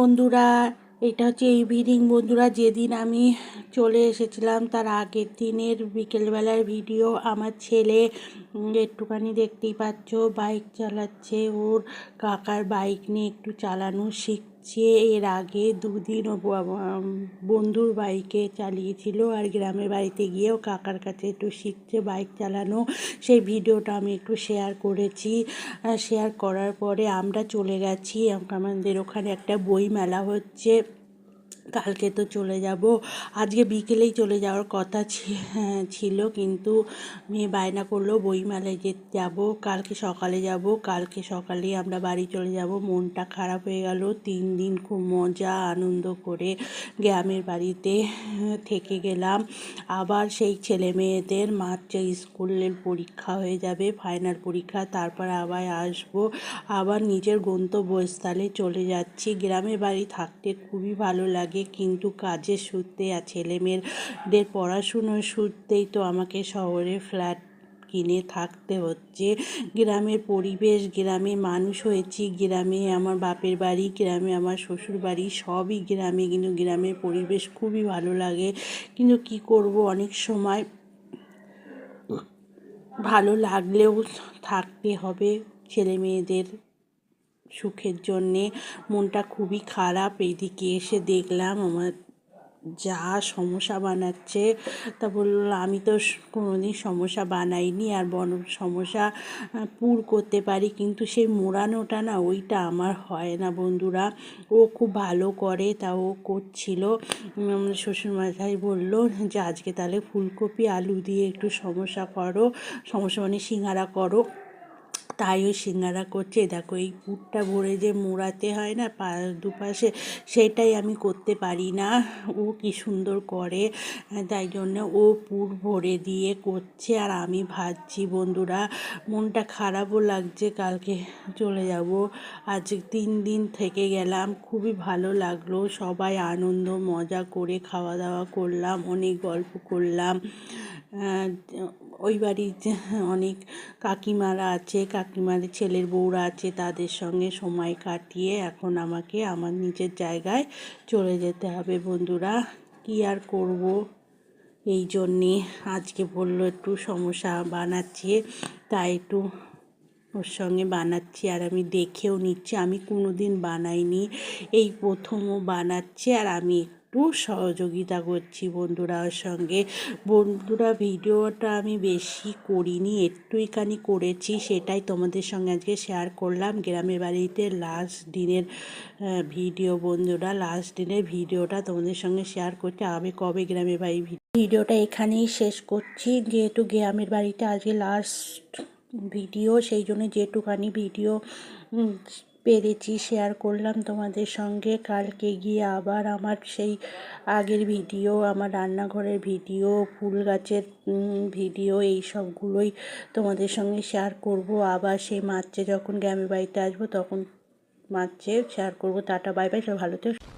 বন্ধুরা, এটা হচ্ছে ইভিনিং বন্ধুরা। যেদিন আমি চলে এসেছিলাম তার আগের দিনের বিকেলবেলার ভিডিও। আমার ছেলে একটুখানি দেখতেই পাচ্ছ বাইক চালাচ্ছে, ওর কাকার বাইক নিয়ে একটু চালানো শিখছে। এর আগে দুদিন ও বন্ধুর বাইকে চালিয়েছিল, আর গ্রামের বাড়িতে গিয়েও কাকার কাছে একটু শিখছে বাইক চালানো। সেই ভিডিওটা আমি একটু শেয়ার করেছি। শেয়ার করার পরে আমরা চলে গেছি, আমাদের ওখানে একটা বই মেলা হচ্ছে। কালকে তো চলে যাব, আজকে বিকেলেই চলে যাওয়ার কথা ছিল, কিন্তু মেয়ে বায়না করলো বইমেলায় যাব, কালকে সকালে যাব। কালকে সকালেই আমরা বাড়ি চলে যাব। মনটা খারাপ হয়ে গেল। 3 দিন খুব মজা আনন্দ করে গ্রামের বাড়িতে থেকে গেলাম। আবার সেই ছেলে মেয়েদের মার্চে স্কুলের পরীক্ষা হয়ে যাবে, ফাইনাল পরীক্ষা, তারপর আবার আসবো, আবার নিজের গন্তব্যস্থলে চলে যাচ্ছি। গ্রামের বাড়ি থাকতে খুবই ভালো লাগে, কিন্তু কাজের সূত্রে আর ছেলেমেয়েদের পড়াশুনোর সূত্রেই তো আমাকে শহরে ফ্ল্যাট কিনে থাকতে হচ্ছে। গ্রামের পরিবেশ, গ্রামে মানুষ হয়েছি, গ্রামে আমার বাপের বাড়ি, গ্রামে আমার শ্বশুর বাড়ি, সবই গ্রামে, কিন্তু গ্রামের পরিবেশ খুবই ভালো লাগে। কিন্তু কি করব, অনেক সময় ভালো লাগলেও থাকতে হবে ছেলে মেয়েদের সুখের জন্যে। মনটা খুবই খারাপ। এইদিকে এসে দেখলাম আমার যা সমস্যা বানাচ্ছে। তা বলল আমি তো কোনোদিন সমস্যা বানাইনি, আর সমস্যা পুর করতে পারি, কিন্তু সেই মোড়ানোটা না, ওইটা আমার হয় না বন্ধুরা। ও খুব ভালো করে, তা ও করছিল। শ্বশুরমশাই বলল যে আজকে তাহলে ফুলকপি আলু দিয়ে একটু সমস্যা করো, সমস্যা মানে সিঙ্গারা করো। তাই ওই সিঙ্গারা করছে। দেখো এই পুরটা ভরে যে মোড়াতে হয় না দুপাশে, সেটাই আমি করতে পারি না। ও কি সুন্দর করে, তাই জন্য ও পুর ভরে দিয়ে করছে আর আমি ভাজছি বন্ধুরা। মনটা খারাপও লাগছে, কালকে চলে যাব। আজ 3 দিন থেকে গেলাম, খুবই ভালো লাগলো। সবাই আনন্দ মজা করে খাওয়া দাওয়া করলাম, অনেক গল্প করলাম। ওই বাড়িতে অনেক কাকিমারা আছে, কাকিমার ছেলের বউরা আছে, তাদের সঙ্গে সময় কাটিয়ে এখন আমাকে আমার নিজের জায়গায় চলে যেতে হবে বন্ধুরা। কি আর করব, এই জন্যে আজকে বললো একটু সমস্যা বানাচ্ছে, তাই একটু ওর সঙ্গে বানাচ্ছি, আর আমি দেখেও নিচ্ছি। আমি কোনো দিন বানাইনি, এই প্রথমও বানাচ্ছে, আর আমি একটু সহযোগিতা করছি বন্ধুরা ওর সঙ্গে। বন্ধুরা ভিডিওটা আমি বেশি করিনি, একটুখানি করেছি, সেটাই তোমাদের সঙ্গে আজকে শেয়ার করলাম। গ্রামের বাড়িতে লাস্ট দিনের ভিডিও বন্ধুরা, লাস্ট দিনের ভিডিওটা তোমাদের সঙ্গে শেয়ার করছি। আমি কবে গ্রামের বাড়ি ভিডিওটা এখানেই শেষ করছি, যেহেতু গ্রামের বাড়িতে আজকে লাস্ট ভিডিও, সেই জন্য যেটুকানি ভিডিও পেরেছি শেয়ার করলাম তোমাদের সঙ্গে। কালকে গিয়ে আবার আমার সেই আগের ভিডিও, আমার রান্নাঘরের ভিডিও, ফুল গাছের ভিডিও, এই সবগুলোই তোমাদের সঙ্গে শেয়ার করব। আবার সেই মার্চে যখন গ্রামের বাড়িতে আসবো তখন মার্চে শেয়ার করব। টাটা বাই বাই, সব ভালো থেকো।